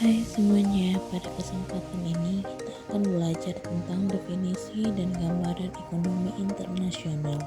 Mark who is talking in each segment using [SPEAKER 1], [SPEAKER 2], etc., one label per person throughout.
[SPEAKER 1] Hai semuanya, pada kesempatan ini kita akan belajar tentang definisi dan gambaran ekonomi internasional.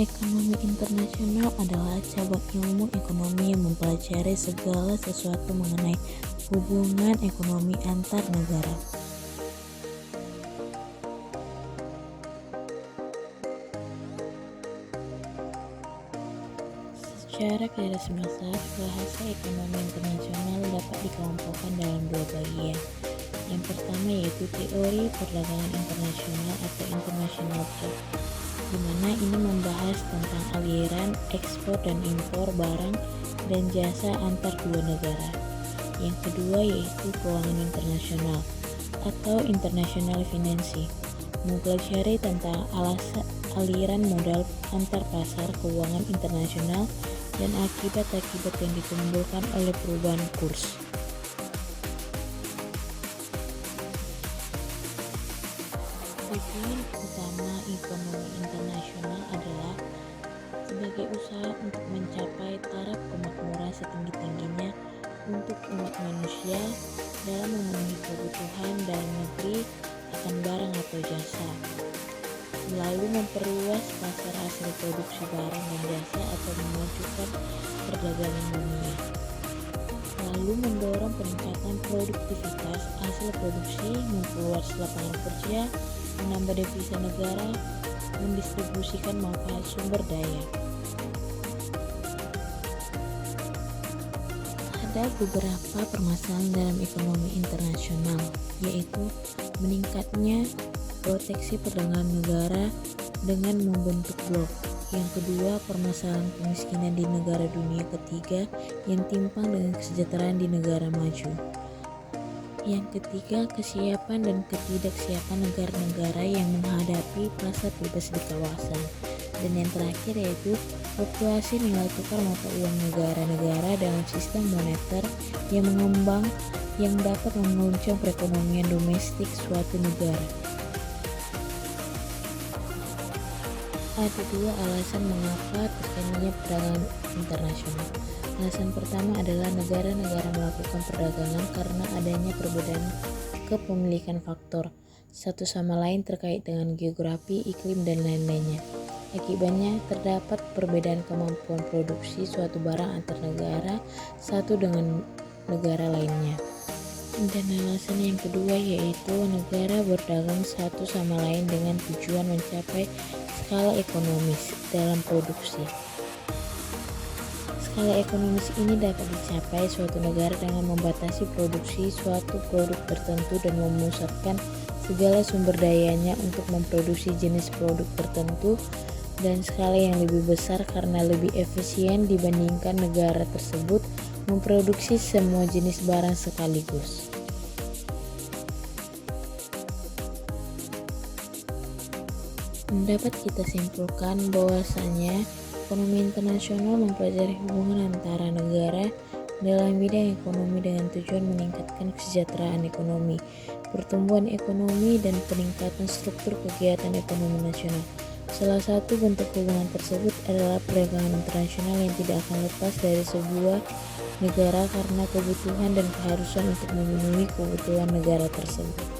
[SPEAKER 1] Ekonomi internasional adalah cabang ilmu ekonomi yang mempelajari segala sesuatu mengenai hubungan ekonomi antar negara. Secara garis besar, bahasa ekonomi internasional dapat dikelompokkan dalam dua bagian. Yang pertama yaitu teori perdagangan internasional atau international trade, di mana ini membahas tentang aliran, ekspor dan impor barang dan jasa antar dua negara. Yang kedua yaitu keuangan internasional atau international finance, mempelajari tentang aliran modal antar pasar keuangan internasional dan akibat-akibat yang ditimbulkan oleh perubahan kurs. Tujuan utama ekonomi internasional adalah sebagai usaha untuk mencapai taraf kemakmuran setinggi-tingginya untuk umat manusia dalam memenuhi kebutuhan dalam negeri akan barang atau jasa, lalu memperluas pasar hasil produksi barang dan jasa atau memajukan perdagangan dunia, lalu mendorong peningkatan produktivitas hasil produksi, memperluas lapangan kerja, menambah devisa negara, mendistribusikan manfaat sumber daya. Ada beberapa permasalahan dalam ekonomi internasional, yaitu meningkatnya proteksi perdagangan negara dengan membentuk blok. Yang kedua, permasalahan kemiskinan di negara dunia ketiga yang timpang dengan kesejahteraan di negara maju. Yang ketiga, kesiapan dan ketidaksiapan negara-negara yang menghadapi pasar bebas di kawasan. Dan yang terakhir yaitu fluktuasi nilai tukar mata uang negara-negara dalam sistem moneter yang mengembang yang dapat menguncang perekonomian domestik suatu negara. Ada dua alasan mengapa terjadinya perdagangan internasional. Alasan pertama adalah negara-negara melakukan perdagangan karena adanya perbedaan kepemilikan faktor satu sama lain terkait dengan geografi, iklim, dan lain-lainnya. Akibatnya terdapat perbedaan kemampuan produksi suatu barang antar negara satu dengan negara lainnya. Dan alasan yang kedua yaitu negara berdagang satu sama lain dengan tujuan mencapai skala ekonomis dalam produksi. Skala ekonomis ini dapat dicapai suatu negara dengan membatasi produksi suatu produk tertentu dan memusatkan segala sumber dayanya untuk memproduksi jenis produk tertentu dan skala yang lebih besar karena lebih efisien dibandingkan negara tersebut memproduksi semua jenis barang sekaligus. Dapat kita simpulkan bahwasanya ekonomi internasional mempelajari hubungan antara negara dalam bidang ekonomi dengan tujuan meningkatkan kesejahteraan ekonomi, pertumbuhan ekonomi, dan peningkatan struktur kegiatan ekonomi nasional. Salah satu bentuk hubungan tersebut adalah perdagangan internasional yang tidak akan lepas dari sebuah negara karena kebutuhan dan keharusan untuk memenuhi kebutuhan negara tersebut.